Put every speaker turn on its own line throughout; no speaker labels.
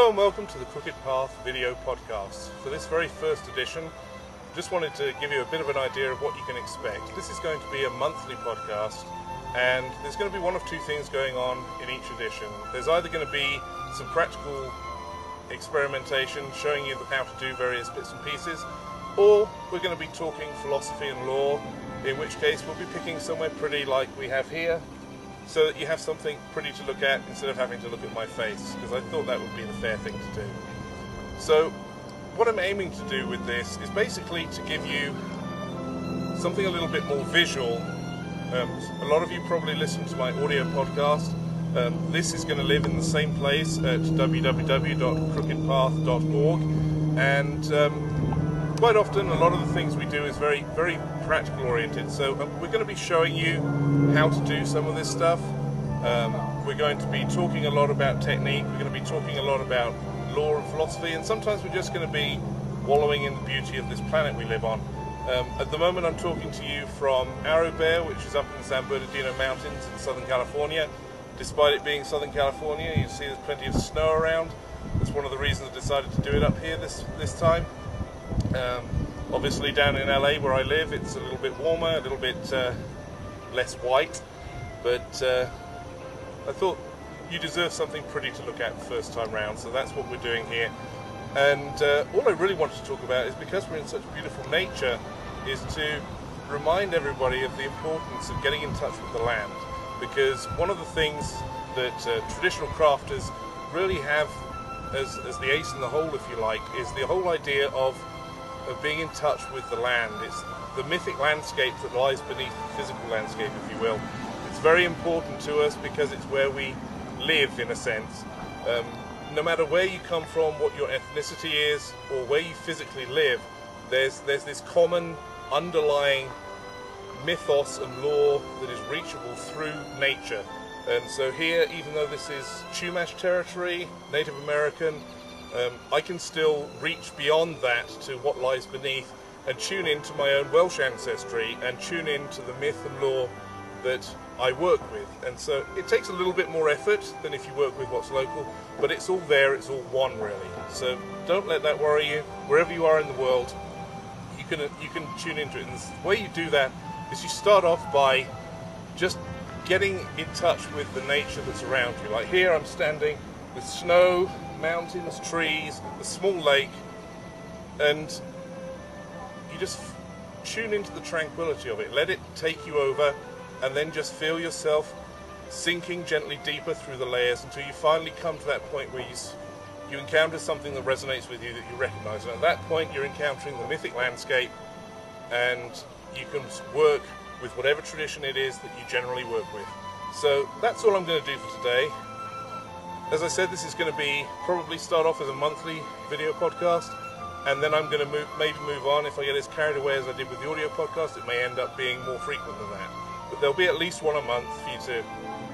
Hello and welcome to the Crooked Path video podcast. For this very first edition, I just wanted to give you a bit of an idea of what you can expect. This is going to be a monthly podcast, and there's going to be one of two things going on in each edition. There's either going to be some practical experimentation showing you how to do various bits and pieces, or we're going to be talking philosophy and law, in which case we'll be picking somewhere pretty like we have here, so that you have something pretty to look at instead of having to look at my face, because I thought that would be the fair thing to do. So what I'm aiming to do with this is basically to give you something a little bit more visual. A lot of you probably listen to my audio podcast. This is going to live in the same place at www.crookedpath.org, and quite often a lot of the things we do is very practical oriented. So we're going to be showing you how to do some of this stuff. We're going to be talking a lot about technique, we're going to be talking a lot about law and philosophy, and sometimes we're just going to be wallowing in the beauty of this planet we live on. At the moment I'm talking to you from Arrow Bear, which is up in the San Bernardino Mountains in Southern California. Despite it being Southern California, you see there's plenty of snow around. That's one of the reasons I decided to do it up here this time. Obviously down in LA where I live, it's a little bit warmer, a little bit less white, but I thought you deserve something pretty to look at the first time round, so that's what we're doing here. And all I really wanted to talk about is, because we're in such beautiful nature, is to remind everybody of the importance of getting in touch with the land, because one of the things that traditional crafters really have as the ace in the hole, if you like, is the whole idea of being in touch with the land. It's the mythic landscape that lies beneath the physical landscape, if you will. It's very important to us because it's where we live, in a sense. No matter where you come from, what your ethnicity is, or where you physically live, there's this common underlying mythos and lore that is reachable through nature. And so here, even though this is Chumash territory, Native American, I can still reach beyond that to what lies beneath and tune into my own Welsh ancestry and tune into the myth and lore that I work with. And so it takes a little bit more effort than if you work with what's local, but it's all there, it's all one really. So don't let that worry you. Wherever you are in the world, you can tune into it. And the way you do that is you start off by just getting in touch with the nature that's around you. Like here I'm standing with snow, mountains, trees, a small lake, and you just tune into the tranquility of it. Let it take you over, and then just feel yourself sinking gently deeper through the layers until you finally come to that point where you encounter something that resonates with you, that you recognize. And at that point you're encountering the mythic landscape, and you can work with whatever tradition it is that you generally work with. So that's all I'm going to do for today. As I said, this is going to be probably start off as a monthly video podcast, and then I'm going to maybe move on. If I get as carried away as I did with the audio podcast, it may end up being more frequent than that. But there'll be at least one a month for you to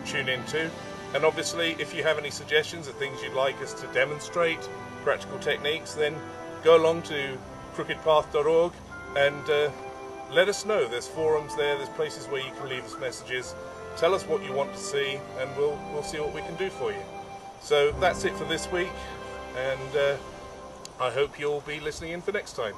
tune into. And obviously, if you have any suggestions of things you'd like us to demonstrate, practical techniques, then go along to crookedpath.org and let us know. There's forums there, there's places where you can leave us messages. Tell us what you want to see, and we'll see what we can do for you. So that's it for this week, and I hope you'll be listening in for next time.